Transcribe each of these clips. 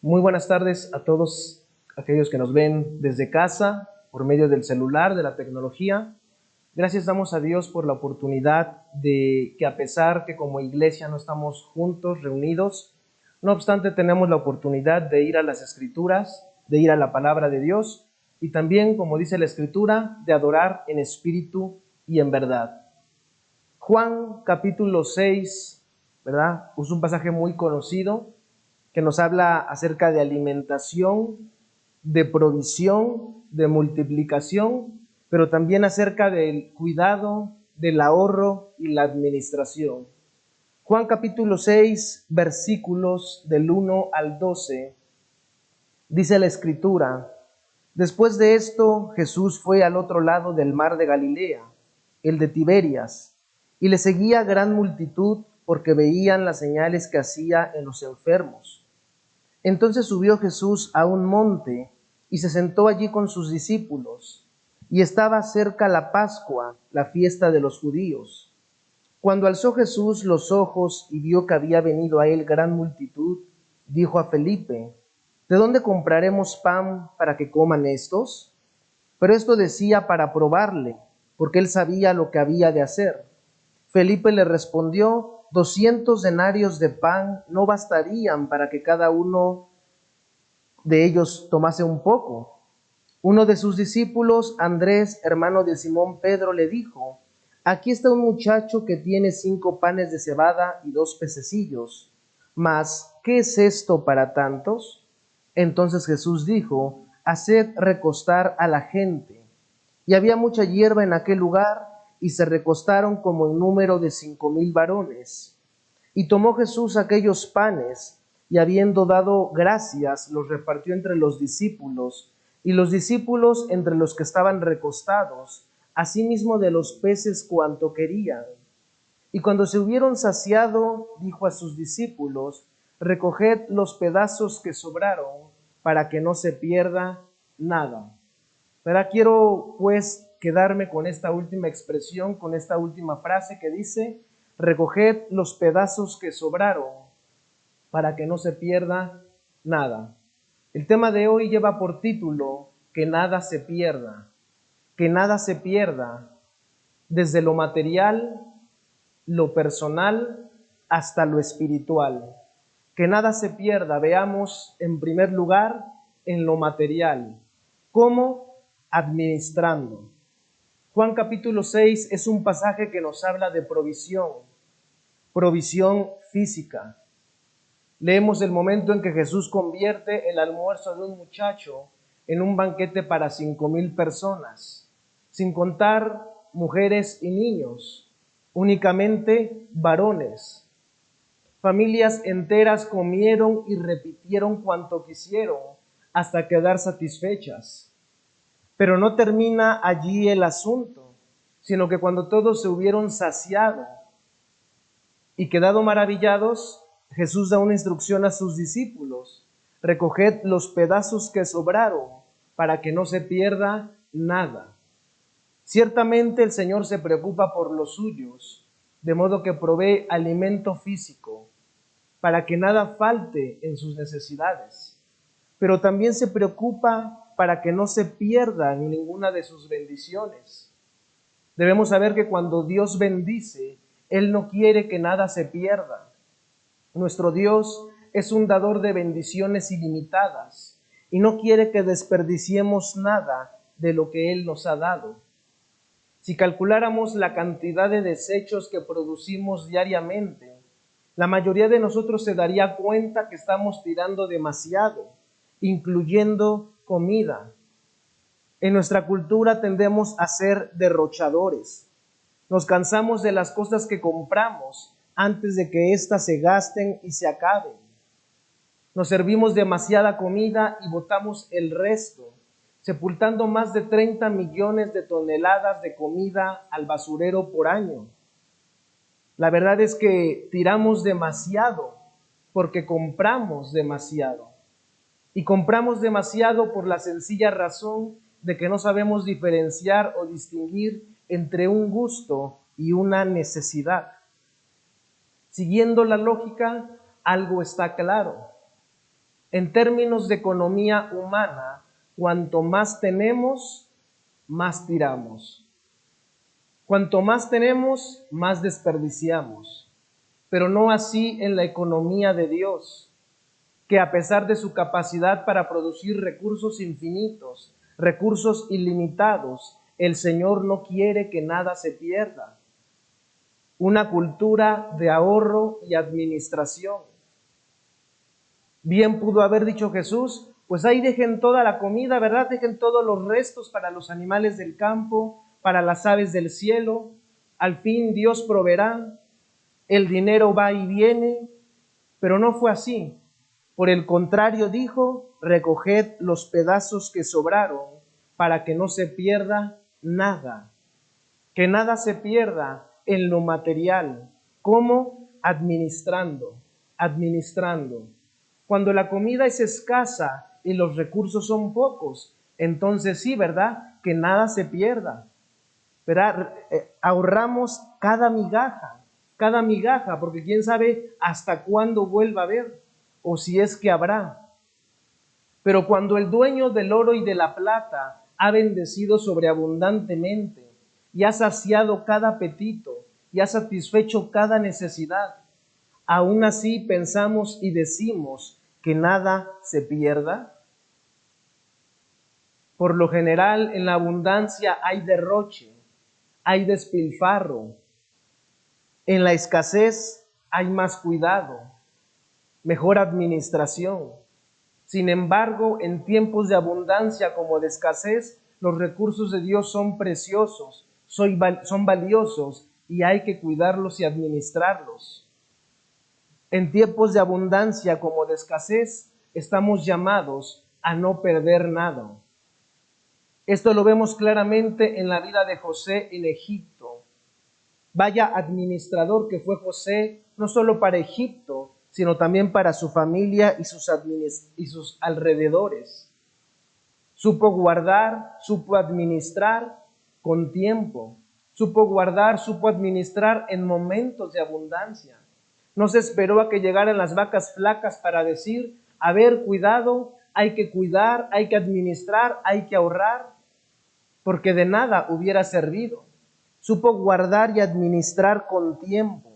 Muy buenas tardes a todos aquellos que nos ven desde casa, por medio del celular, de la tecnología. Gracias damos a Dios por la oportunidad de que, a pesar que como iglesia no estamos juntos, reunidos, no obstante tenemos la oportunidad de ir a las Escrituras, de ir a la palabra de Dios y también, como dice la Escritura, de adorar en espíritu y en verdad. Juan capítulo 6, ¿verdad? Es un pasaje muy conocido que nos habla acerca de alimentación, de provisión, de multiplicación, pero también acerca del cuidado, del ahorro y la administración. Juan capítulo 6, versículos del 1 al 12, dice la Escritura: Después de esto, Jesús fue al otro lado del mar de Galilea, el de Tiberias, y le seguía gran multitud porque veían las señales que hacía en los enfermos. Entonces subió Jesús a un monte y se sentó allí con sus discípulos, y estaba cerca la Pascua, la fiesta de los judíos. Cuando alzó Jesús los ojos y vio que había venido a él gran multitud, dijo a Felipe: ¿De dónde compraremos pan para que coman estos? Pero esto decía para probarle, porque él sabía lo que había de hacer. Felipe le respondió: 200 denarios de pan no bastarían para que cada uno de ellos tomase un poco. Uno de sus discípulos, Andrés, hermano de Simón Pedro, le dijo: Aquí está un muchacho que tiene 5 panes de cebada y 2 pececillos. Mas, ¿qué es esto para tantos? Entonces Jesús dijo: Haced recostar a la gente. Y había mucha hierba en aquel lugar, y se recostaron como en número de 5,000 varones. Y tomó Jesús aquellos panes, y habiendo dado gracias, los repartió entre los discípulos, y los discípulos entre los que estaban recostados, asimismo de los peces cuanto querían. Y cuando se hubieron saciado, dijo a sus discípulos: Recoged los pedazos que sobraron, para que no se pierda nada. Pero quiero pues quedarme con esta última expresión, con esta última frase que dice: recoged los pedazos que sobraron para que no se pierda nada. El tema de hoy lleva por título: que nada se pierda, que nada se pierda, desde lo material, lo personal, hasta lo espiritual. Que nada se pierda. Veamos en primer lugar en lo material. ¿Cómo? Administrando. Juan capítulo 6 es un pasaje que nos habla de provisión física. Leemos el momento en que Jesús convierte el almuerzo de un muchacho en un banquete para 5,000 personas, sin contar mujeres y niños, únicamente varones. Familias enteras comieron y repitieron cuanto quisieron hasta quedar satisfechas. Pero no termina allí el asunto, sino que cuando todos se hubieron saciado y quedado maravillados, Jesús da una instrucción a sus discípulos: recoged los pedazos que sobraron para que no se pierda nada. Ciertamente el Señor se preocupa por los suyos, de modo que provee alimento físico para que nada falte en sus necesidades, pero también se preocupa para que no se pierda ninguna de sus bendiciones. Debemos saber que cuando Dios bendice, Él no quiere que nada se pierda. Nuestro Dios es un dador de bendiciones ilimitadas y no quiere que desperdiciemos nada de lo que Él nos ha dado. Si calculáramos la cantidad de desechos que producimos diariamente, la mayoría de nosotros se daría cuenta que estamos tirando demasiado, incluyendo comida. En nuestra cultura tendemos a ser derrochadores. Nos cansamos de las cosas que compramos antes de que éstas se gasten y se acaben. Nos servimos demasiada comida y botamos el resto, sepultando más de 30 millones de toneladas de comida al basurero por año. La verdad es que tiramos demasiado porque compramos demasiado. Y compramos demasiado por la sencilla razón de que no sabemos diferenciar o distinguir entre un gusto y una necesidad. Siguiendo la lógica, algo está claro. En términos de economía humana, cuanto más tenemos, más tiramos. Cuanto más tenemos, más desperdiciamos. Pero no así en la economía de Dios, que a pesar de su capacidad para producir recursos infinitos, recursos ilimitados, el Señor no quiere que nada se pierda. Una cultura de ahorro y administración. Bien pudo haber dicho Jesús, pues ahí dejen toda la comida, ¿verdad? Dejen todos los restos para los animales del campo, para las aves del cielo. Al fin Dios proveerá, el dinero va y viene, pero no fue así. Por el contrario dijo, recoged los pedazos que sobraron para que no se pierda nada. Que nada se pierda en lo material. ¿Cómo? Administrando, administrando. Cuando la comida es escasa y los recursos son pocos, entonces sí, ¿verdad? Que nada se pierda. ¿Verdad? Ahorramos cada migaja, porque quién sabe hasta cuándo vuelva a haber, o si es que habrá. Pero cuando el dueño del oro y de la plata ha bendecido sobreabundantemente y ha saciado cada apetito y ha satisfecho cada necesidad, aún así pensamos y decimos que nada se pierda. Por lo general, en la abundancia hay derroche, hay despilfarro. En la escasez hay más cuidado, mejor administración. Sin embargo, en tiempos de abundancia como de escasez, los recursos de Dios son preciosos, son valiosos y hay que cuidarlos y administrarlos. En tiempos de abundancia como de escasez, estamos llamados a no perder nada. Esto lo vemos claramente en la vida de José en Egipto. Vaya administrador que fue José, no solo para Egipto, sino también para su familia y sus alrededores. Supo guardar, supo administrar con tiempo. Supo guardar, supo administrar en momentos de abundancia. No se esperó a que llegaran las vacas flacas para decir, a ver, cuidado, hay que cuidar, hay que administrar, hay que ahorrar, porque de nada hubiera servido. Supo guardar y administrar con tiempo.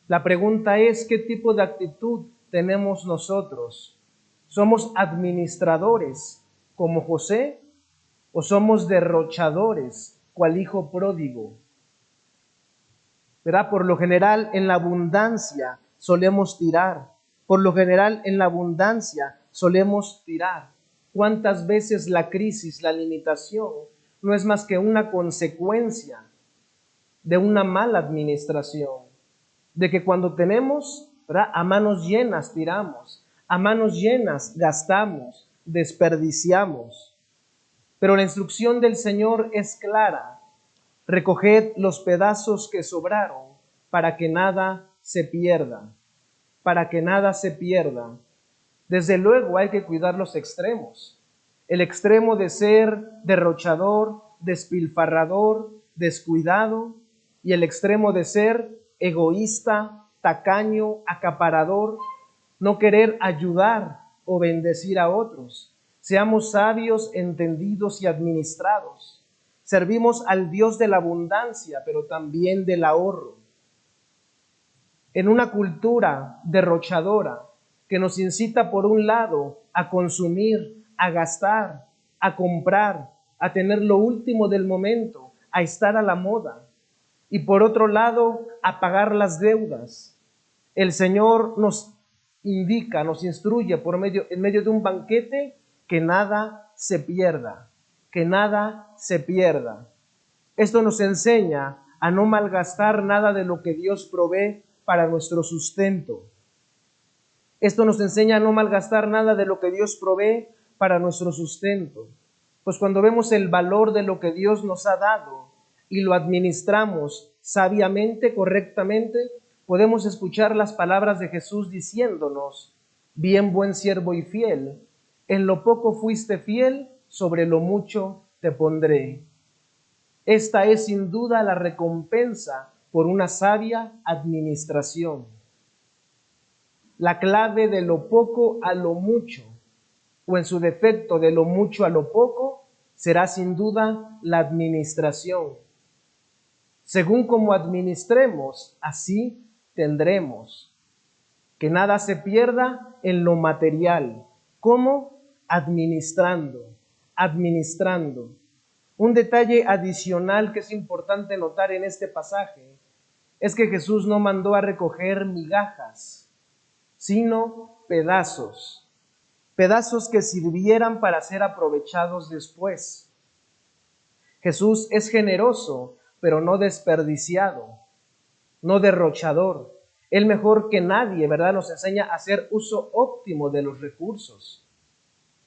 La pregunta es, ¿qué tipo de actitud tenemos nosotros? ¿Somos administradores como José o somos derrochadores cual hijo pródigo? ¿Verdad? Por lo general en la abundancia solemos tirar. Por lo general en la abundancia solemos tirar. ¿Cuántas veces la crisis, la limitación, no es más que una consecuencia de una mala administración? De que cuando tenemos, ¿verdad?, a manos llenas tiramos, a manos llenas gastamos, desperdiciamos. Pero la instrucción del Señor es clara. Recoged los pedazos que sobraron para que nada se pierda, para que nada se pierda. Desde luego hay que cuidar los extremos. El extremo de ser derrochador, despilfarrador, descuidado, y el extremo de ser egoísta, tacaño, acaparador, no querer ayudar o bendecir a otros. Seamos sabios, entendidos y administrados. Servimos al Dios de la abundancia, pero también del ahorro. En una cultura derrochadora que nos incita por un lado a consumir, a gastar, a comprar, a tener lo último del momento, a estar a la moda, y por otro lado a pagar las deudas. El Señor nos indica, nos instruye en medio de un banquete que nada se pierda, que nada se pierda. Esto nos enseña a no malgastar nada de lo que Dios provee para nuestro sustento. Esto nos enseña a no malgastar nada de lo que Dios provee para nuestro sustento. Pues cuando vemos el valor de lo que Dios nos ha dado y lo administramos sabiamente, correctamente, podemos escuchar las palabras de Jesús diciéndonos, bien buen siervo y fiel, en lo poco fuiste fiel, sobre lo mucho te pondré. Esta es sin duda la recompensa por una sabia administración. la clave de lo poco a lo mucho, o en su defecto de lo mucho a lo poco, será sin duda la administración. Según como administremos, así tendremos. Que nada se pierda en lo material. ¿Cómo? Administrando, administrando. Un detalle adicional que es importante notar en este pasaje es que Jesús no mandó a recoger migajas, sino pedazos, pedazos que sirvieran para ser aprovechados después. Jesús es generoso, pero no desperdiciado, no derrochador. Él mejor que nadie, ¿verdad?, nos enseña a hacer uso óptimo de los recursos.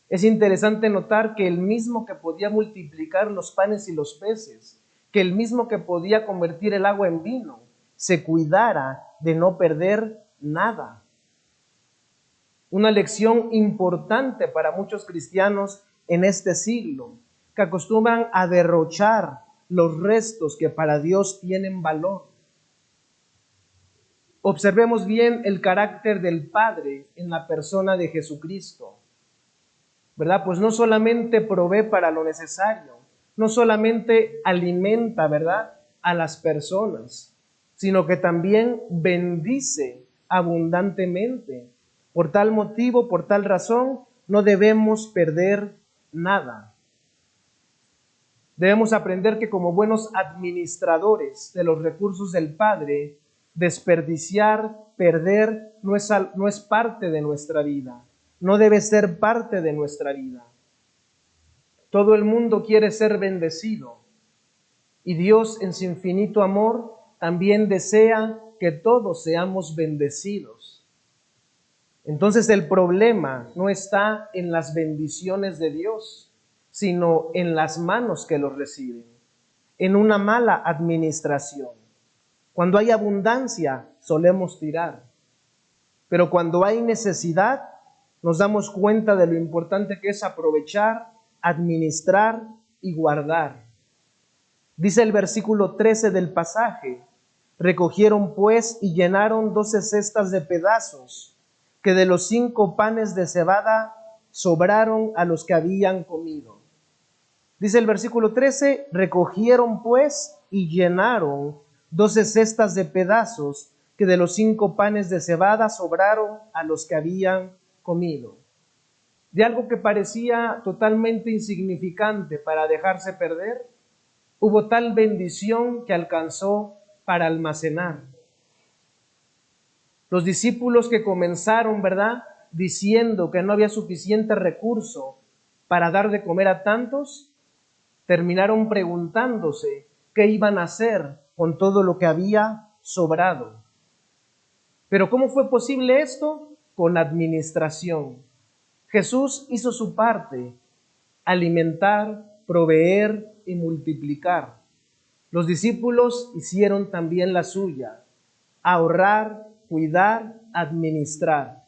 Es interesante notar que el mismo que podía multiplicar los panes y los peces, que el mismo que podía convertir el agua en vino, se cuidara de no perder nada. Una lección importante para muchos cristianos en este siglo, que acostumbran a derrochar los restos que para Dios tienen valor. Observemos bien el carácter del Padre en la persona de Jesucristo, ¿verdad? Pues no solamente provee para lo necesario, no solamente alimenta, ¿verdad?, a las personas, sino que también bendice abundantemente. Por tal motivo, por tal razón, no debemos perder nada. Debemos aprender que como buenos administradores de los recursos del Padre, desperdiciar, perder, no es parte de nuestra vida. No debe ser parte de nuestra vida. Todo el mundo quiere ser bendecido y Dios en su infinito amor también desea que todos seamos bendecidos. Entonces el problema no está en las bendiciones de Dios, sino en las manos que los reciben, en una mala administración. Cuando hay abundancia, solemos tirar, pero cuando hay necesidad, nos damos cuenta de lo importante que es aprovechar, administrar y guardar. Dice el versículo 13 del pasaje: recogieron pues y llenaron 12 cestas de pedazos, que de los 5 panes de cebada sobraron a los que habían comido. Dice el versículo 13, recogieron pues y llenaron 12 cestas de pedazos, que de los 5 panes de cebada sobraron a los que habían comido. De algo que parecía totalmente insignificante para dejarse perder, hubo tal bendición que alcanzó para almacenar. Los discípulos que comenzaron, ¿verdad?, diciendo que no había suficiente recurso para dar de comer a tantos, terminaron preguntándose qué iban a hacer con todo lo que había sobrado. Pero ¿cómo fue posible esto? Con administración. Jesús hizo su parte: alimentar, proveer y multiplicar. Los discípulos hicieron también la suya: ahorrar, cuidar, administrar.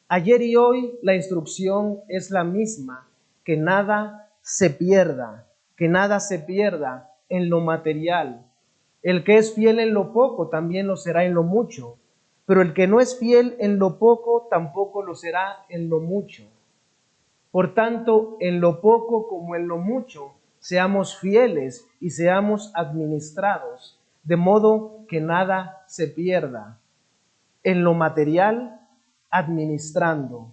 Ayer y hoy la instrucción es la misma: que nada se pierda, que nada se pierda en lo material. El que es fiel en lo poco también lo será en lo mucho, pero el que no es fiel en lo poco tampoco lo será en lo mucho. Por tanto, en lo poco como en lo mucho, seamos fieles y seamos administrados, de modo que nada se pierda. En lo material, administrando.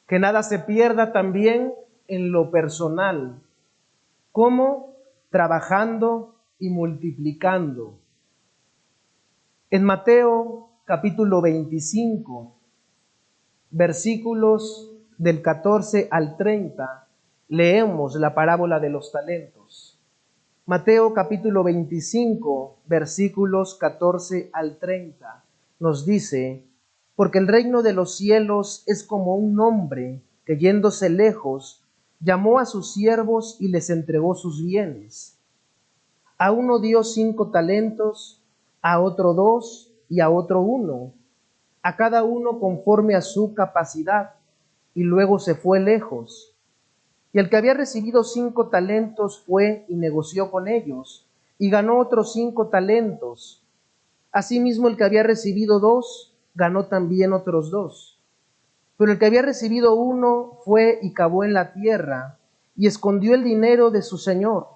Que nada se pierda también en lo personal. ¿Cómo? Trabajando y multiplicando. En Mateo capítulo 25, versículos del 14 al 30, leemos la parábola de los talentos. Mateo capítulo 25, versículos 14 al 30, nos dice: porque el reino de los cielos es como un hombre que, yéndose lejos, llamó a sus siervos y les entregó sus bienes. A uno dio 5 talentos, a otro 2 y a otro 1, a cada uno conforme a su capacidad, y luego se fue lejos. Y el que había recibido 5 talentos fue y negoció con ellos, y ganó otros 5 talentos. Asimismo el que había recibido 2 ganó también otros 2. Pero el que había recibido 1 fue y cavó en la tierra y escondió el dinero de su señor.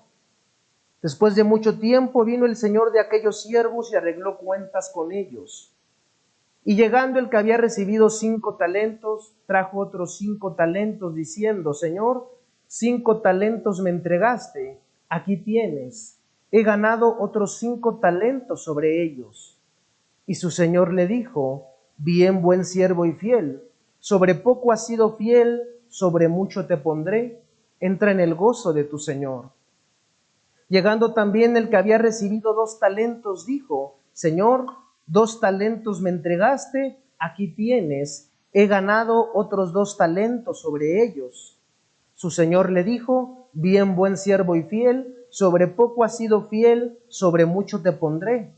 Después de mucho tiempo vino el señor de aquellos siervos y arregló cuentas con ellos. Y llegando el que había recibido 5 talentos, trajo otros 5 talentos, diciendo: Señor, 5 talentos me entregaste, aquí tienes, he ganado otros 5 talentos sobre ellos. Y su señor le dijo: Bien, buen siervo y fiel, sobre poco has sido fiel, sobre mucho te pondré, entra en el gozo de tu señor. Llegando también el que había recibido 2 talentos, dijo: Señor, 2 talentos me entregaste, aquí tienes, he ganado otros 2 talentos sobre ellos. Su señor le dijo: Bien, buen siervo y fiel, sobre poco has sido fiel, sobre mucho te pondré,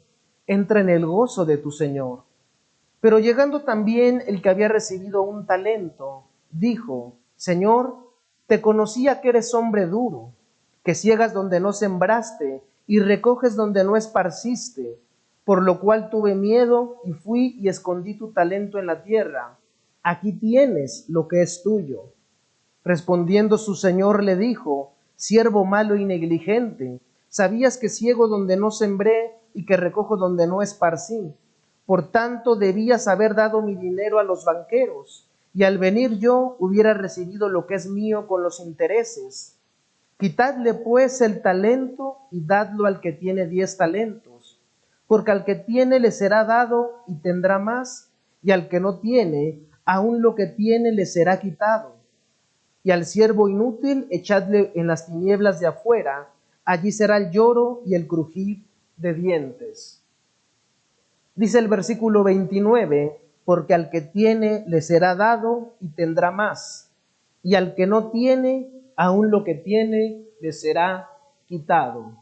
entra en el gozo de tu señor. Pero llegando también el que había recibido 1 talento, dijo: Señor, te conocía que eres hombre duro, que ciegas donde no sembraste y recoges donde no esparciste, por lo cual tuve miedo y fui y escondí tu talento en la tierra. Aquí tienes lo que es tuyo. Respondiendo su señor le dijo: Siervo malo y negligente, sabías que ciego donde no sembré y que recojo donde no esparcí. Por tanto, debías haber dado mi dinero a los banqueros, y al venir yo hubiera recibido lo que es mío con los intereses. Quitadle pues el talento y dadlo al que tiene 10 talentos, porque al que tiene le será dado y tendrá más, y al que no tiene, aun lo que tiene le será quitado. Y al siervo inútil echadle en las tinieblas de afuera, allí será el lloro y el crujir de dientes. Dice el versículo 29, porque al que tiene le será dado y tendrá más, y al que no tiene, aún lo que tiene le será quitado.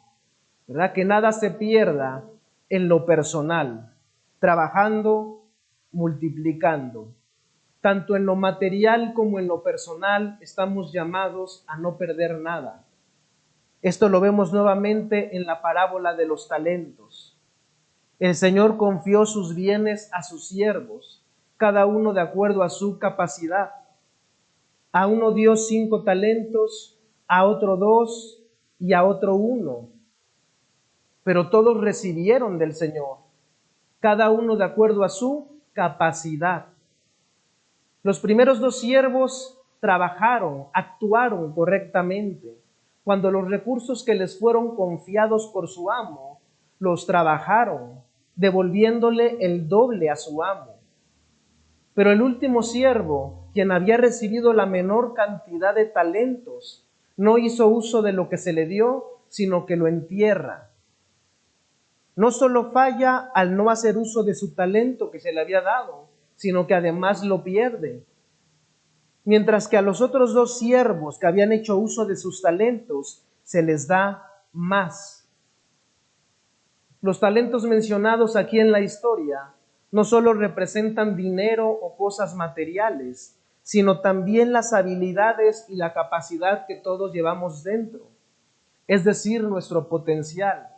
¿Verdad? Que nada se pierda en lo personal, trabajando, multiplicando. Tanto en lo material como en lo personal estamos llamados a no perder nada. Esto lo vemos nuevamente en la parábola de los talentos. El Señor confió sus bienes a sus siervos, cada uno de acuerdo a su capacidad. A uno dio 5 talentos, a otro 2 y a otro 1. Pero todos recibieron del Señor, cada uno de acuerdo a su capacidad. Los primeros 2 siervos trabajaron, actuaron correctamente, cuando los recursos que les fueron confiados por su amo, los trabajaron, devolviéndole el doble a su amo. Pero el último siervo, quien había recibido la menor cantidad de talentos, no hizo uso de lo que se le dio, sino que lo entierra. No solo falla al no hacer uso de su talento que se le había dado, sino que además lo pierde. Mientras que a los otros 2 siervos que habían hecho uso de sus talentos, se les da más. Los talentos mencionados aquí en la historia no solo representan dinero o cosas materiales, sino también las habilidades y la capacidad que todos llevamos dentro, es decir, nuestro potencial.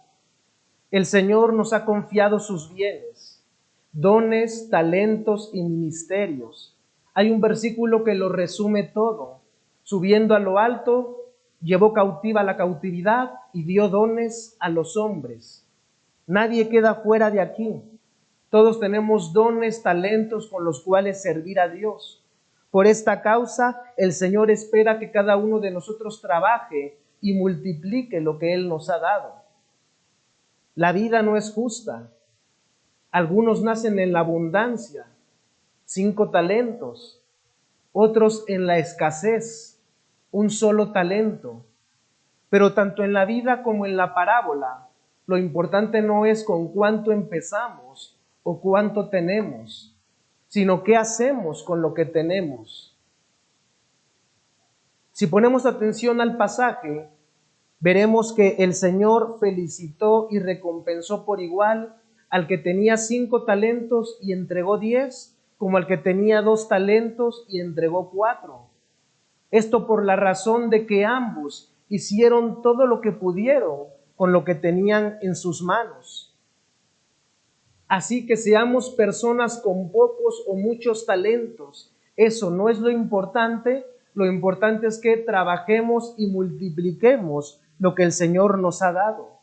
El Señor nos ha confiado sus bienes, dones, talentos y ministerios. Hay un versículo que lo resume todo. Subiendo a lo alto, llevó cautiva la cautividad y dio dones a los hombres. Nadie queda fuera de aquí. Todos tenemos dones, talentos con los cuales servir a Dios. Por esta causa, el Señor espera que cada uno de nosotros trabaje y multiplique lo que Él nos ha dado. La vida no es justa. Algunos nacen en la abundancia, 5 talentos, otros en la escasez, un solo talento. Pero tanto en la vida como en la parábola, lo importante no es con cuánto empezamos o cuánto tenemos, sino qué hacemos con lo que tenemos. Si ponemos atención al pasaje, veremos que el Señor felicitó y recompensó por igual al que tenía 5 talentos y entregó 10, como al que tenía 2 talentos y entregó 4. Esto por la razón de que ambos hicieron todo lo que pudieron con lo que tenían en sus manos. Así que seamos personas con pocos o muchos talentos. Eso no es lo importante es que trabajemos y multipliquemos lo que el Señor nos ha dado.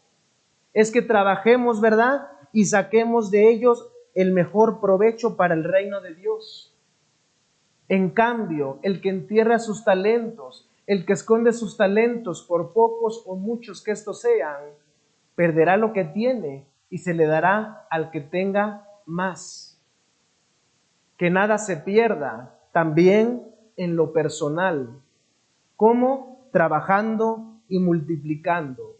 Es que trabajemos, ¿verdad? Y saquemos de ellos el mejor provecho para el reino de Dios. En cambio, el que entierra sus talentos, el que esconde sus talentos, por pocos o muchos que estos sean, perderá lo que tiene y se le dará al que tenga más. Que nada se pierda, también en lo personal. ¿Cómo? Trabajando y multiplicando.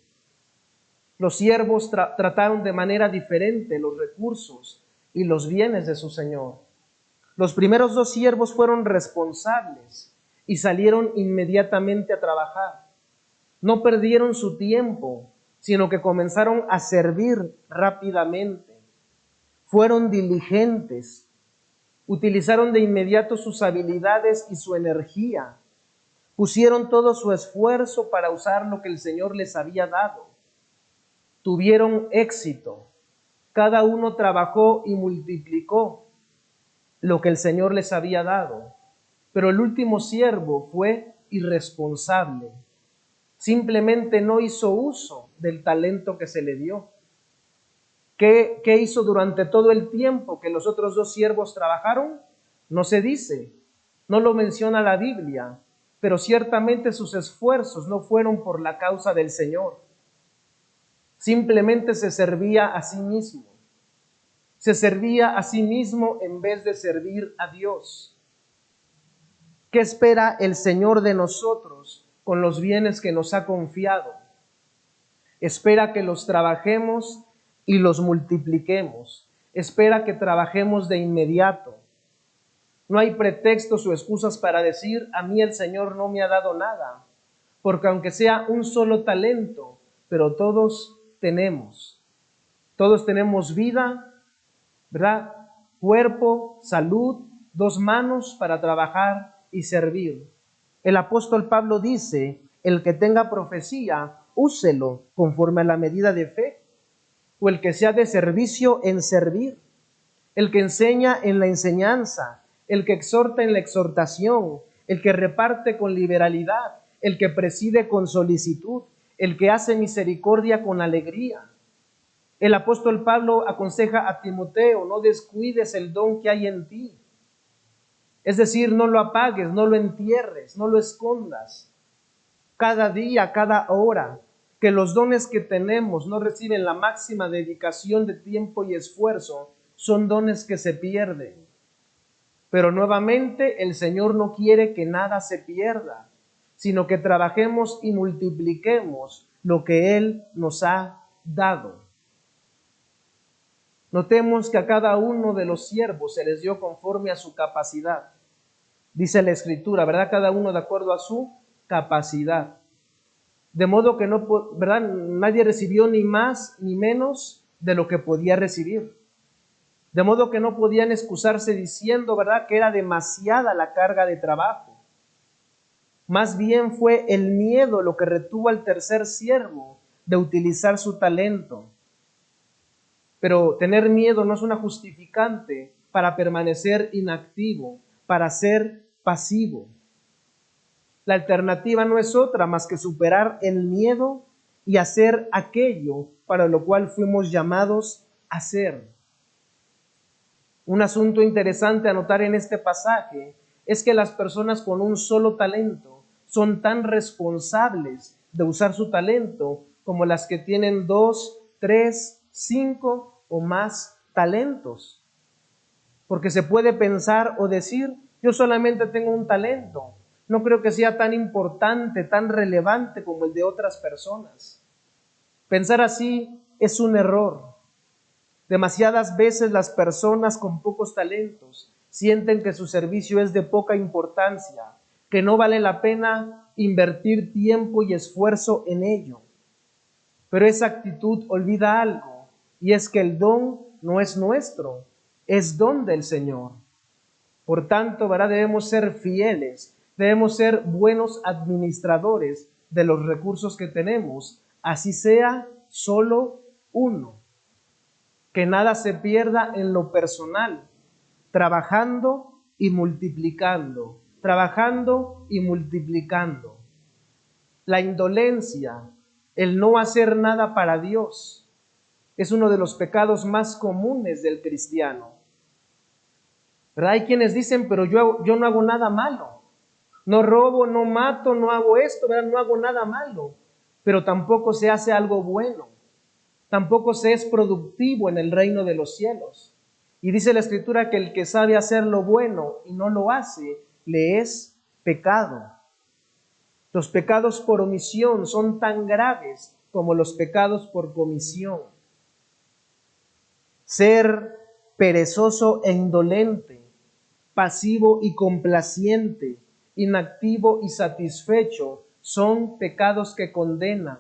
Los siervos trataron de manera diferente los recursos y los bienes de su Señor. Los primeros 2 siervos fueron responsables y salieron inmediatamente a trabajar. No perdieron su tiempo, sino que comenzaron a servir rápidamente. Fueron diligentes, utilizaron de inmediato sus habilidades y su energía. Pusieron todo su esfuerzo para usar lo que el Señor les había dado. Tuvieron éxito. Cada uno trabajó y multiplicó lo que el Señor les había dado. Pero el último siervo fue irresponsable. Simplemente no hizo uso del talento que se le dio. ¿Qué hizo durante todo el tiempo que los otros 2 siervos trabajaron? No se dice, no lo menciona la Biblia, pero ciertamente sus esfuerzos no fueron por la causa del Señor. Simplemente se servía a sí mismo. Se servía a sí mismo en vez de servir a Dios. ¿Qué espera el Señor de nosotros con los bienes que nos ha confiado? Espera que los trabajemos y los multipliquemos. Espera que trabajemos de inmediato. No hay pretextos o excusas para decir, a mí el Señor no me ha dado nada, porque aunque sea un solo talento, pero todos tenemos vida, ¿verdad? Cuerpo, salud, 2 manos para trabajar y servir. El apóstol Pablo dice, el que tenga profecía, úselo conforme a la medida de fe, o el que sea de servicio en servir, el que enseña en la enseñanza, el que exhorta en la exhortación, el que reparte con liberalidad, el que preside con solicitud, el que hace misericordia con alegría. El apóstol Pablo aconseja a Timoteo, no descuides el don que hay en ti. Es decir, no lo apagues, no lo entierres, no lo escondas. Cada día, cada hora, que los dones que tenemos no reciben la máxima dedicación de tiempo y esfuerzo, son dones que se pierden. Pero nuevamente el Señor no quiere que nada se pierda, sino que trabajemos y multipliquemos lo que Él nos ha dado. Notemos que a cada uno de los siervos se les dio conforme a su capacidad. Dice la Escritura, ¿verdad? Cada uno de acuerdo a su capacidad. De modo que no, ¿verdad? Nadie recibió ni más ni menos de lo que podía recibir. De modo que no podían excusarse diciendo, ¿verdad?, que era demasiada la carga de trabajo. Más bien fue el miedo lo que retuvo al tercer siervo de utilizar su talento. Pero tener miedo no es una justificante para permanecer inactivo, para ser pasivo. La alternativa no es otra más que superar el miedo y hacer aquello para lo cual fuimos llamados a ser. Un asunto interesante a notar en este pasaje es que las personas con un solo talento son tan responsables de usar su talento como las que tienen 2, 3, 5 o más talentos. Porque se puede pensar o decir, yo solamente tengo un talento, no creo que sea tan importante, tan relevante como el de otras personas. Pensar así es un error. Demasiadas veces las personas con pocos talentos sienten que su servicio es de poca importancia, que no vale la pena invertir tiempo y esfuerzo en ello. Pero esa actitud olvida algo, y es que el don no es nuestro, es don del Señor. Por tanto, ¿verdad?, debemos ser fieles, debemos ser buenos administradores de los recursos que tenemos, así sea solo uno. que nada se pierda en lo personal, trabajando y multiplicando, trabajando y multiplicando. La indolencia, el no hacer nada para Dios, es uno de los pecados más comunes del cristiano. ¿Verdad? Hay quienes dicen, pero yo no hago nada malo. No robo, no mato, no hago esto, ¿verdad? No hago nada malo. Pero tampoco se hace algo bueno. Tampoco se es productivo en el reino de los cielos. Y dice la Escritura que el que sabe hacer lo bueno y no lo hace, le es pecado. Los pecados por omisión son tan graves como los pecados por comisión. Ser perezoso e indolente, pasivo y complaciente, inactivo y satisfecho, son pecados que condenan.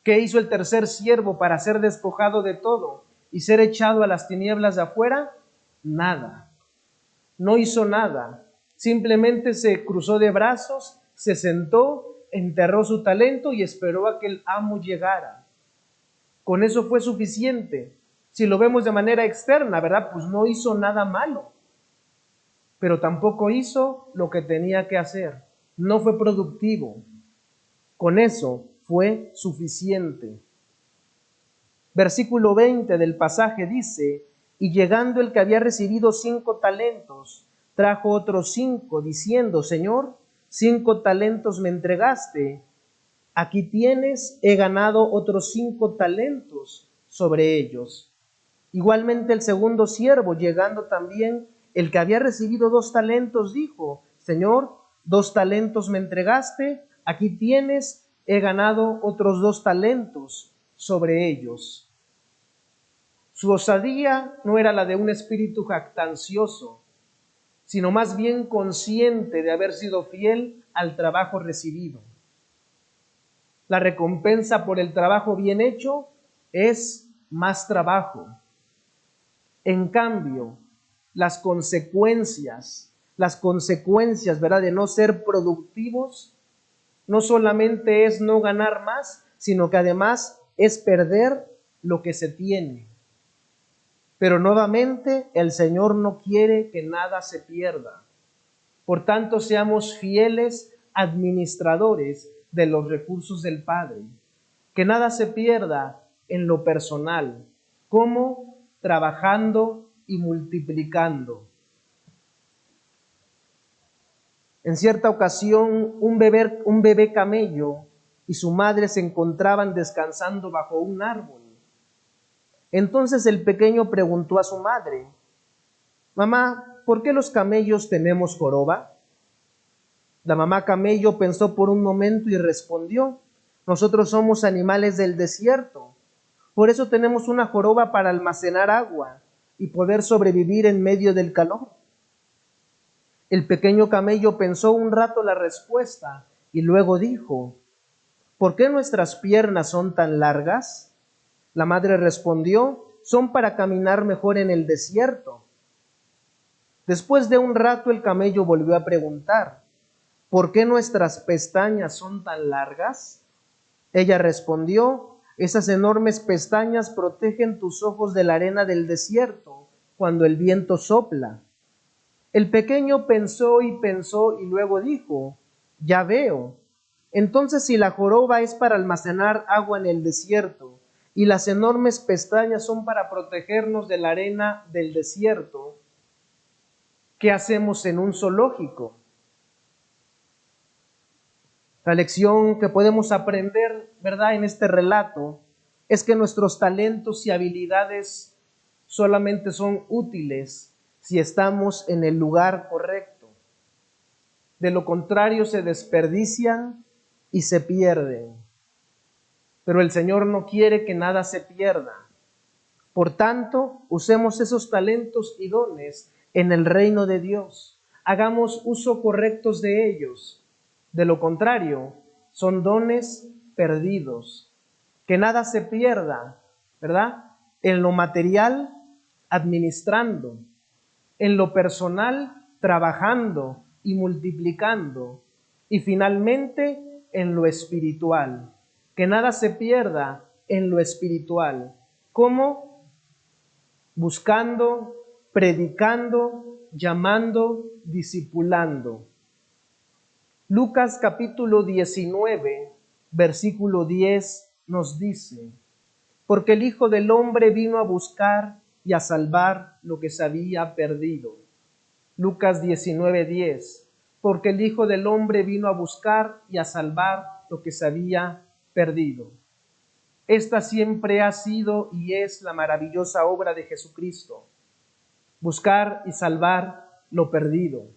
¿Qué hizo el tercer siervo para ser despojado de todo y ser echado a las tinieblas de afuera? Nada. No hizo nada. Simplemente se cruzó de brazos, se sentó, enterró su talento y esperó a que el amo llegara. Con eso fue suficiente. Si lo vemos de manera externa, ¿verdad? Pues no hizo nada malo. Pero tampoco hizo lo que tenía que hacer. No fue productivo. Con eso fue suficiente. Versículo 20 del pasaje dice, y llegando el que había recibido 5 talentos, trajo otros 5, diciendo, Señor, 5 talentos me entregaste, aquí tienes, he ganado otros 5 talentos sobre ellos. Igualmente el segundo siervo, llegando también, el que había recibido 2 talentos, dijo, Señor, 2 talentos me entregaste, aquí tienes, he ganado otros 2 talentos sobre ellos. Su osadía no era la de un espíritu jactancioso, sino más bien consciente de haber sido fiel al trabajo recibido. La recompensa por el trabajo bien hecho es más trabajo. En cambio, las consecuencias, ¿verdad?, de no ser productivos, no solamente es no ganar más, sino que además es perder lo que se tiene. Pero nuevamente el Señor no quiere que nada se pierda. Por tanto, seamos fieles administradores de los recursos del Padre. Que nada se pierda en lo personal. ¿Cómo? Trabajando y multiplicando. En cierta ocasión, un bebé camello y su madre se encontraban descansando bajo un árbol. Entonces el pequeño preguntó a su madre, Mamá, ¿por qué los camellos tenemos joroba? La mamá camello pensó por un momento y respondió, nosotros somos animales del desierto, por eso tenemos una joroba para almacenar agua y poder sobrevivir en medio del calor. El pequeño camello pensó un rato la respuesta y luego dijo, ¿por qué nuestras piernas son tan largas? La madre respondió, son para caminar mejor en el desierto. Después de un rato el camello volvió a preguntar, ¿por qué nuestras pestañas son tan largas? Ella respondió, esas enormes pestañas protegen tus ojos de la arena del desierto cuando el viento sopla. El pequeño pensó y luego dijo, ya veo. Entonces, si la joroba es para almacenar agua en el desierto y las enormes pestañas son para protegernos de la arena del desierto, ¿qué hacemos en un zoológico? La lección que podemos aprender, ¿verdad?, en este relato es que nuestros talentos y habilidades solamente son útiles si estamos en el lugar correcto. De lo contrario, se desperdician y se pierden. Pero el Señor no quiere que nada se pierda. Por tanto, usemos esos talentos y dones en el reino de Dios. Hagamos uso correcto de ellos. De lo contrario, son dones perdidos. Que nada se pierda, ¿verdad? En lo material, administrando. En lo personal, trabajando y multiplicando. Y finalmente, en lo espiritual. Que nada se pierda en lo espiritual. ¿Cómo? Buscando, predicando, llamando, discipulando. Lucas capítulo 19, versículo 10 nos dice: porque el Hijo del Hombre vino a buscar y a salvar lo que se había perdido. Lucas 19:10, porque el Hijo del Hombre vino a buscar y a salvar lo que se había perdido. Esta siempre ha sido y es la maravillosa obra de Jesucristo: buscar y salvar lo perdido.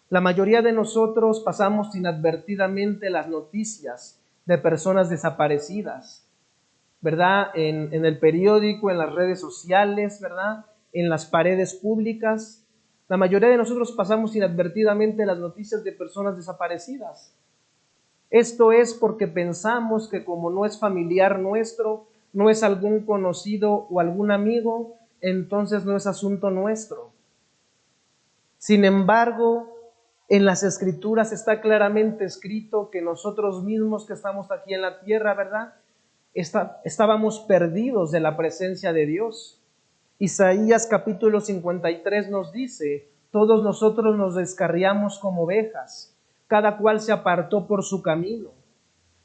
La mayoría de nosotros pasamos inadvertidamente las noticias de personas desaparecidas, ¿verdad? En el periódico, en las redes sociales, ¿verdad? En las paredes públicas. La mayoría de nosotros pasamos inadvertidamente las noticias de personas desaparecidas. Esto es porque pensamos que como no es familiar nuestro, no es algún conocido o algún amigo, entonces no es asunto nuestro. Sin embargo, en las Escrituras está claramente escrito que nosotros mismos que estamos aquí en la tierra, ¿verdad? Estábamos perdidos de la presencia de Dios. Isaías capítulo 53 nos dice: todos nosotros nos descarriamos como ovejas, cada cual se apartó por su camino.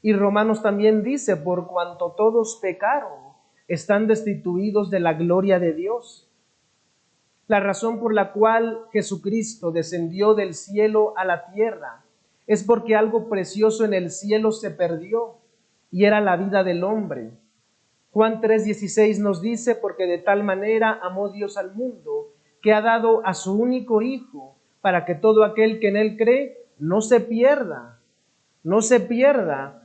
Y Romanos también dice: por cuanto todos pecaron, están destituidos de la gloria de Dios. La razón por la cual Jesucristo descendió del cielo a la tierra es porque algo precioso en el cielo se perdió, y era la vida del hombre. Juan 3:16 nos dice: porque de tal manera amó Dios al mundo, que ha dado a su único Hijo, para que todo aquel que en él cree no se pierda,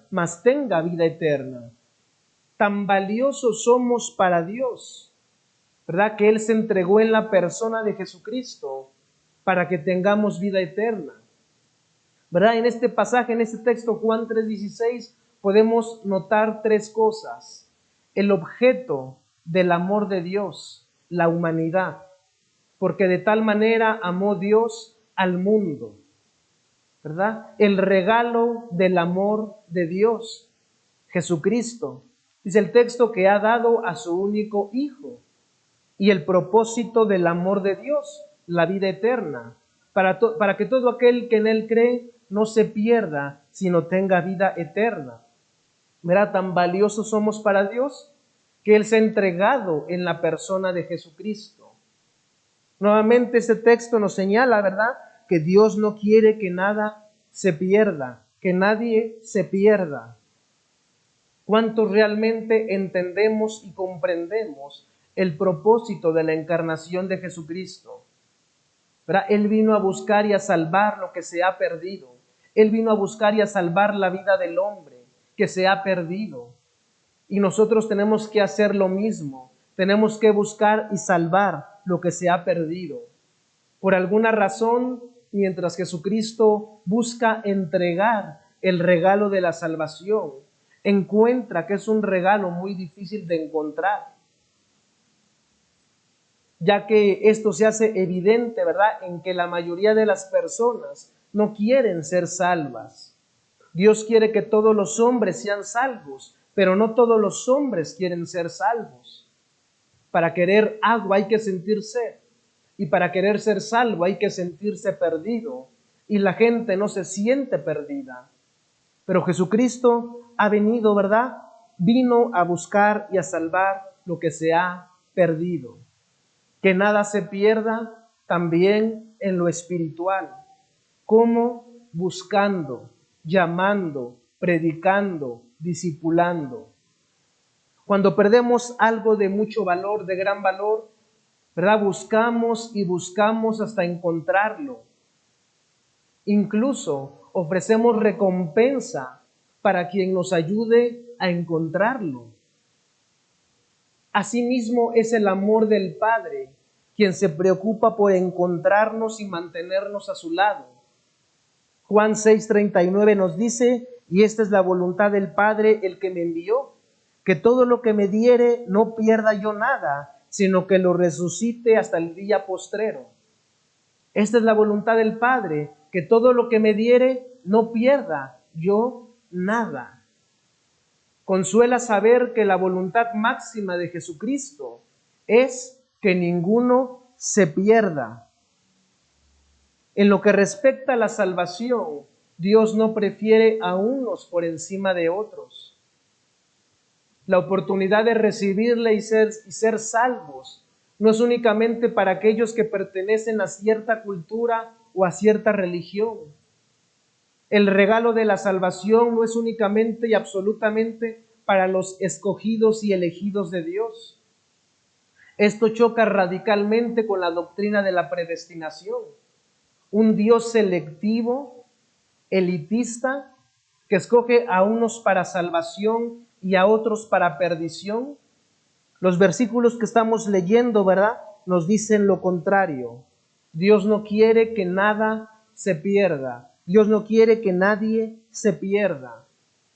mas tenga vida eterna. Tan valiosos somos para Dios, ¿verdad? Que Él se entregó en la persona de Jesucristo para que tengamos vida eterna, ¿verdad? En este pasaje, en este texto, Juan 3:16, podemos notar tres cosas: el objeto del amor de Dios, la humanidad, porque de tal manera amó Dios al mundo, ¿verdad? El regalo del amor de Dios, Jesucristo. Dice el texto que ha dado a su único Hijo. Y el propósito del amor de Dios, la vida eterna, para que todo aquel que en Él cree no se pierda, sino tenga vida eterna. ¿Verdad? Tan valiosos somos para Dios que Él se ha entregado en la persona de Jesucristo. Nuevamente este texto nos señala, ¿verdad?, que Dios no quiere que nada se pierda, que nadie se pierda. ¿Cuántos realmente entendemos y comprendemos el propósito de la encarnación de Jesucristo? ¿Verdad? Él vino a buscar y a salvar lo que se ha perdido. Él vino a buscar y a salvar la vida del hombre que se ha perdido. Y nosotros tenemos que hacer lo mismo. Tenemos que buscar y salvar lo que se ha perdido. Por alguna razón, mientras Jesucristo busca entregar el regalo de la salvación, encuentra que es un regalo muy difícil de encontrar, ya que esto se hace evidente, ¿verdad?, en que la mayoría de las personas no quieren ser salvas. Dios quiere que todos los hombres sean salvos, pero no todos los hombres quieren ser salvos. Para querer agua hay que sentir sed, y para querer ser salvo hay que sentirse perdido, y la gente no se siente perdida. Pero Jesucristo ha venido, ¿verdad? Vino a buscar y a salvar lo que se ha perdido. Que nada se pierda también en lo espiritual. ¿Cómo? Buscando, llamando, predicando, discipulando. Cuando perdemos algo de mucho valor, de gran valor, ¿verdad?, buscamos y buscamos hasta encontrarlo. Incluso ofrecemos recompensa para quien nos ayude a encontrarlo. Asimismo es el amor del Padre, quien se preocupa por encontrarnos y mantenernos a su lado. Juan 6:39 nos dice: y esta es la voluntad del Padre, el que me envió, que todo lo que me diere no pierda yo nada, sino que lo resucite hasta el día postrero. Esta es la voluntad del Padre, que todo lo que me diere no pierda yo nada. Consuela saber que la voluntad máxima de Jesucristo es que ninguno se pierda. En lo que respecta a la salvación, Dios no prefiere a unos por encima de otros. La oportunidad de recibirle y ser salvos no es únicamente para aquellos que pertenecen a cierta cultura o a cierta religión. El regalo de la salvación no es únicamente y absolutamente para los escogidos y elegidos de Dios. Esto choca radicalmente con la doctrina de la predestinación. Un Dios selectivo, elitista, que escoge a unos para salvación y a otros para perdición. Los versículos que estamos leyendo, ¿verdad?, nos dicen lo contrario. Dios no quiere que nada se pierda. Dios no quiere que nadie se pierda.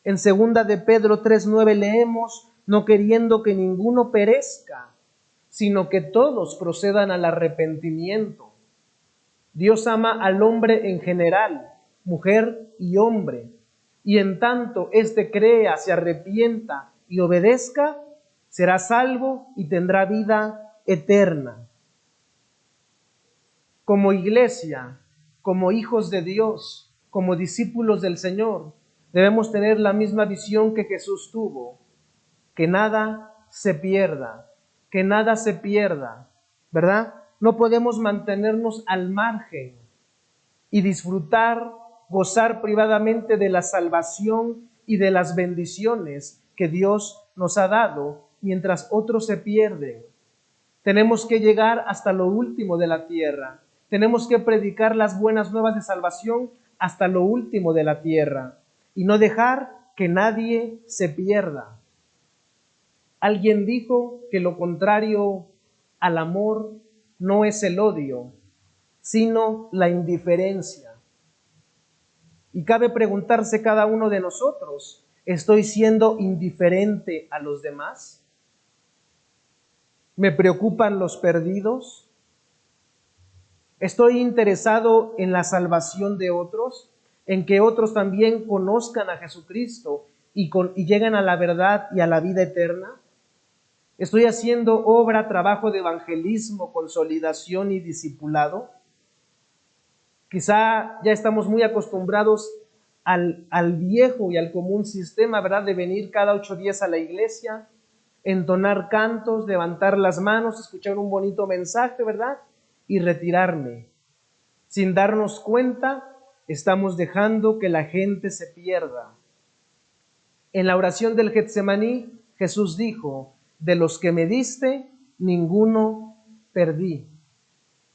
En 2 de Pedro 3:9 leemos, no queriendo que ninguno perezca, sino que todos procedan al arrepentimiento. Dios ama al hombre en general, mujer y hombre, y en tanto éste crea, se arrepienta y obedezca, será salvo y tendrá vida eterna. Como iglesia, como hijos de Dios, como discípulos del Señor, debemos tener la misma visión que Jesús tuvo, que nada se pierda, que nada se pierda, ¿verdad? No podemos mantenernos al margen y disfrutar, gozar privadamente de la salvación y de las bendiciones que Dios nos ha dado, mientras otros se pierden. Tenemos que llegar hasta lo último de la tierra. Tenemos que predicar las buenas nuevas de salvación hasta lo último de la tierra y no dejar que nadie se pierda. Alguien dijo que lo contrario al amor no es el odio, sino la indiferencia. Y cabe preguntarse cada uno de nosotros, ¿estoy siendo indiferente a los demás? ¿Me preocupan los perdidos? ¿Estoy interesado en la salvación de otros? ¿En que otros también conozcan a Jesucristo y lleguen a la verdad y a la vida eterna? ¿Estoy haciendo obra, trabajo de evangelismo, consolidación y discipulado? Quizá ya estamos muy acostumbrados al viejo y al común sistema, ¿verdad?, de venir cada 8 días a la iglesia, entonar cantos, levantar las manos, escuchar un bonito mensaje, ¿verdad?, y retirarme. Sin darnos cuenta, estamos dejando que la gente se pierda. En la oración del Getsemaní, Jesús dijo, de los que me diste, ninguno perdí.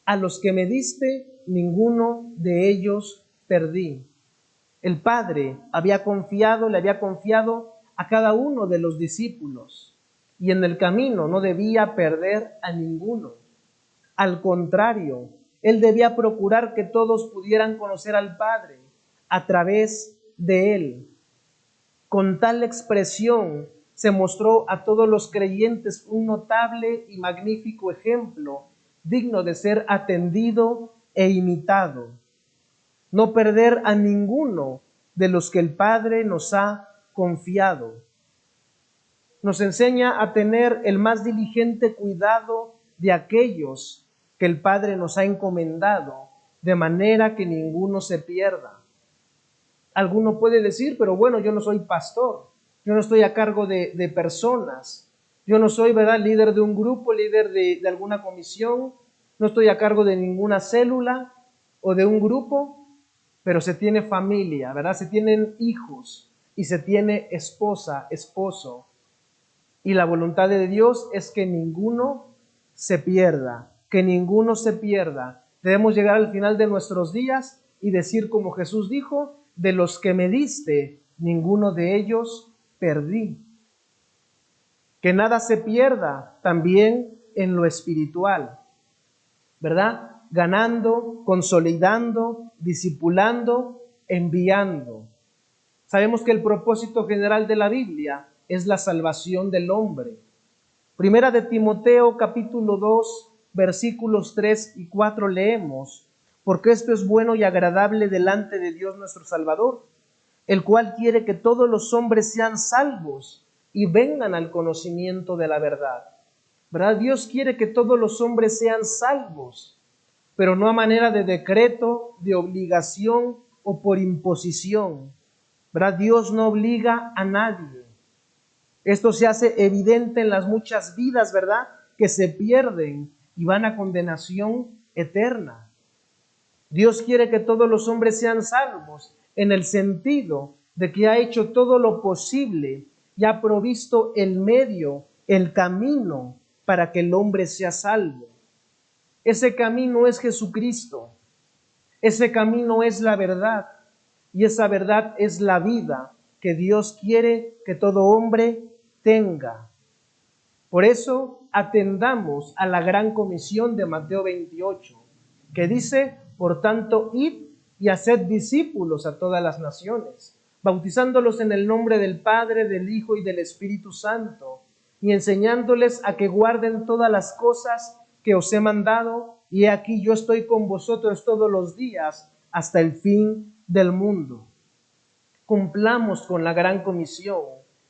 A los que me diste, ninguno de ellos perdí. El Padre le había confiado a cada uno de los discípulos y en el camino no debía perder a ninguno. Al contrario, Él debía procurar que todos pudieran conocer al Padre a través de Él. Con tal expresión se mostró a todos los creyentes un notable y magnífico ejemplo, digno de ser atendido e imitado. No perder a ninguno de los que el Padre nos ha confiado. Nos enseña a tener el más diligente cuidado de aquellos que el Padre nos ha encomendado, de manera que ninguno se pierda. Alguno puede decir, pero bueno, yo no soy pastor, yo no estoy a cargo de personas, yo no soy, ¿verdad?, líder de un grupo, líder de alguna comisión, no estoy a cargo de ninguna célula o de un grupo, pero se tiene familia, ¿verdad? Se tienen hijos y se tiene esposa, esposo. Y la voluntad de Dios es que ninguno se pierda, que ninguno se pierda. Debemos llegar al final de nuestros días y decir como Jesús dijo, de los que me diste, ninguno de ellos perdí. Que nada se pierda también en lo espiritual, ¿verdad? Ganando, consolidando, discipulando, enviando. Sabemos que el propósito general de la Biblia es la salvación del hombre. Primera de Timoteo, capítulo 2, versículos 3 y 4 leemos, porque esto es bueno y agradable delante de Dios nuestro Salvador, el cual quiere que todos los hombres sean salvos y vengan al conocimiento de la verdad. ¿Verdad? Dios quiere que todos los hombres sean salvos, pero no a manera de decreto, de obligación o por imposición. ¿Verdad? Dios no obliga a nadie. Esto se hace evidente en las muchas vidas, ¿verdad?, que se pierden y van a condenación eterna. Dios quiere que todos los hombres sean salvos, en el sentido de que ha hecho todo lo posible y ha provisto el medio, el camino para que el hombre sea salvo. Ese camino es Jesucristo. Ese camino es la verdad. Y esa verdad es la vida que Dios quiere que todo hombre tenga. Por eso atendamos a la gran comisión de Mateo 28, que dice: por tanto, id y haced discípulos a todas las naciones, bautizándolos en el nombre del Padre, del Hijo y del Espíritu Santo, y enseñándoles a que guarden todas las cosas que os he mandado, y he aquí yo estoy con vosotros todos los días hasta el fin del mundo. Cumplamos con la gran comisión,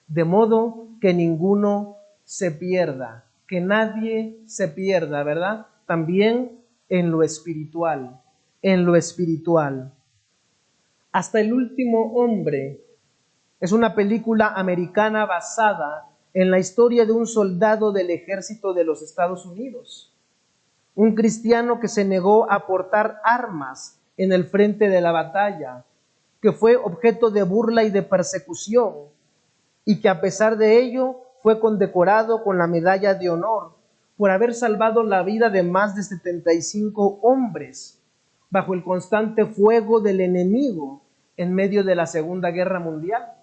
de modo que ninguno se pierda, que nadie se pierda, ¿verdad? También en lo espiritual, en lo espiritual. Hasta el último hombre es una película americana basada en la historia de un soldado del ejército de los Estados Unidos, un cristiano que se negó a portar armas en el frente de la batalla, que fue objeto de burla y de persecución, y que a pesar de ello fue condecorado con la medalla de honor por haber salvado la vida de más de 75 hombres bajo el constante fuego del enemigo en medio de la Segunda Guerra Mundial.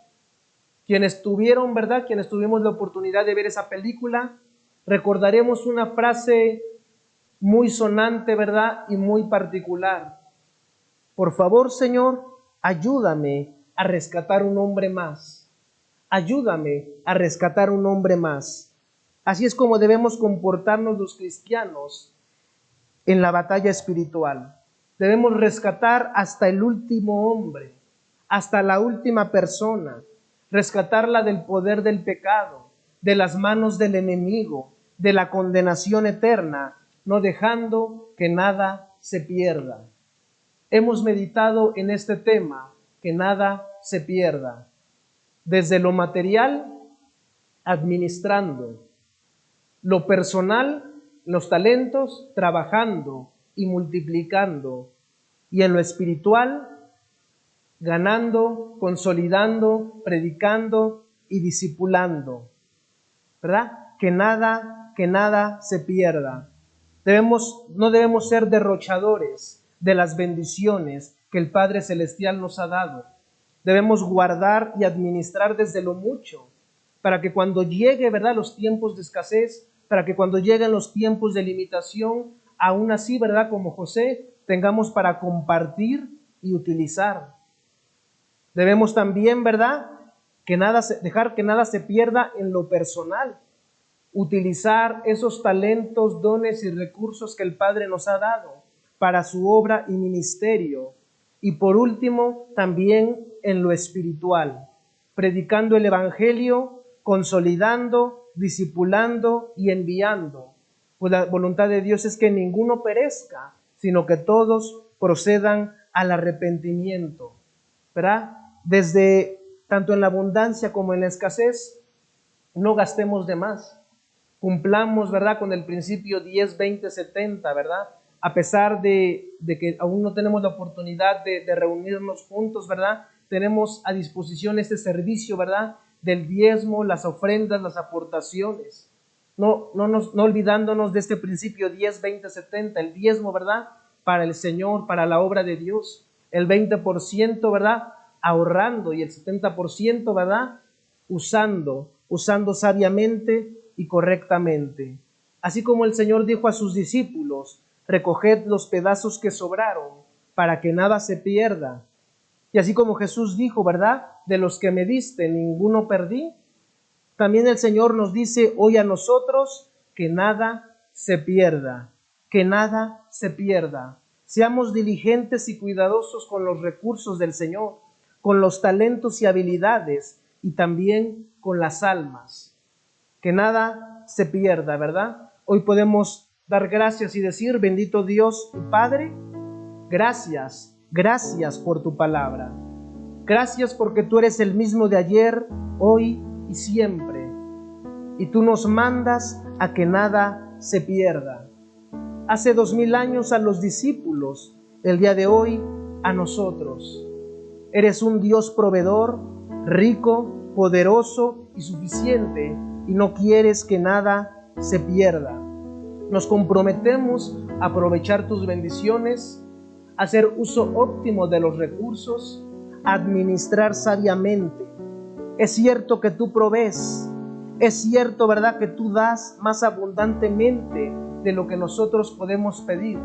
Quienes tuvieron, ¿verdad?, quienes tuvimos la oportunidad de ver esa película, recordaremos una frase muy sonante, ¿verdad?, y muy particular. Por favor, Señor, ayúdame a rescatar un hombre más. Ayúdame a rescatar un hombre más. Así es como debemos comportarnos los cristianos en la batalla espiritual. Debemos rescatar hasta el último hombre, hasta la última persona, rescatarla del poder del pecado, de las manos del enemigo, de la condenación eterna, no dejando que nada se pierda. Hemos meditado en este tema, que nada se pierda. Desde lo material, administrando; lo personal, los talentos, trabajando y multiplicando; y en lo espiritual, ganando, consolidando, predicando y discipulando. ¿Verdad? Que nada se pierda. No debemos ser derrochadores de las bendiciones que el Padre Celestial nos ha dado. Debemos guardar y administrar desde lo mucho, para que cuando llegue, ¿verdad?, los tiempos de escasez, para que cuando lleguen los tiempos de limitación, aún así, ¿verdad?, como José, tengamos para compartir y utilizar. Debemos también, ¿verdad?, dejar que nada se pierda en lo personal. Utilizar esos talentos, dones y recursos que el Padre nos ha dado para su obra y ministerio. Y por último, también en lo espiritual, predicando el Evangelio, consolidando, discipulando y enviando. Pues la voluntad de Dios es que ninguno perezca, sino que todos procedan al arrepentimiento. ¿Verdad? Desde tanto en la abundancia como en la escasez, no gastemos de más. Cumplamos, ¿verdad?, con el principio 10, 20, 70, ¿verdad? A pesar de que aún no tenemos la oportunidad de reunirnos juntos, ¿verdad?, tenemos a disposición este servicio, ¿verdad?, del diezmo, las ofrendas, las aportaciones. No olvidándonos de este principio 10, 20, 70, el diezmo, ¿verdad?, para el Señor, para la obra de Dios. El 20%, ¿verdad?, ahorrando, y el 70%, ¿verdad?, usando sabiamente y correctamente. Así como el Señor dijo a sus discípulos: recoged los pedazos que sobraron, para que nada se pierda. Y así como Jesús dijo, ¿verdad?, de los que me diste, ninguno perdí. También el Señor nos dice hoy a nosotros que nada se pierda, que nada se pierda. Seamos diligentes y cuidadosos con los recursos del Señor, con los talentos y habilidades, y también con las almas, que nada se pierda, ¿verdad? Hoy podemos dar gracias y decir, bendito Dios y Padre, gracias, gracias por tu palabra. Gracias porque tú eres el mismo de ayer, hoy y siempre. Y tú nos mandas a que nada se pierda. Hace 2000 años a los discípulos, el día de hoy a nosotros. Eres un Dios proveedor, rico, poderoso y suficiente, y no quieres que nada se pierda. Nos comprometemos a aprovechar tus bendiciones, a hacer uso óptimo de los recursos, a administrar sabiamente. Es cierto que tú provees, es cierto, ¿verdad?, que tú das más abundantemente de lo que nosotros podemos pedir,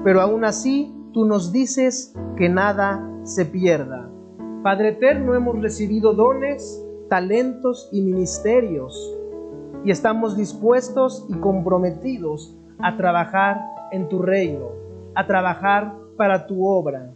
pero aún así tú nos dices que nada se pierda. Padre eterno, hemos recibido dones, talentos y ministerios, y estamos dispuestos y comprometidos a trabajar en tu reino, a trabajar para tu obra.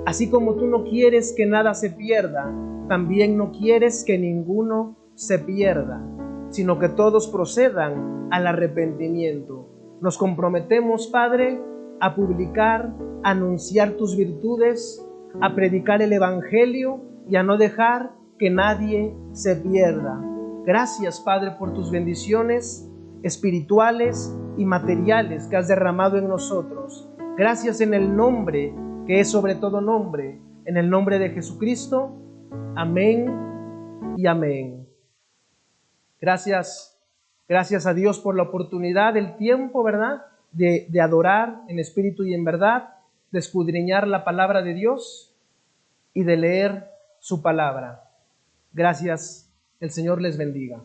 Así como tú no quieres que nada se pierda, también no quieres que ninguno se pierda, sino que todos procedan al arrepentimiento. Nos comprometemos, Padre, a publicar, a anunciar tus virtudes, a predicar el Evangelio y a no dejar que nadie se pierda. Gracias, Padre, por tus bendiciones espirituales y materiales que has derramado en nosotros. Gracias en el nombre que es sobre todo nombre, en el nombre de Jesucristo. Amén y amén. Gracias a Dios por la oportunidad, el tiempo, ¿verdad?, de adorar en espíritu y en verdad, de escudriñar la palabra de Dios y de leer su palabra. Gracias, el Señor les bendiga.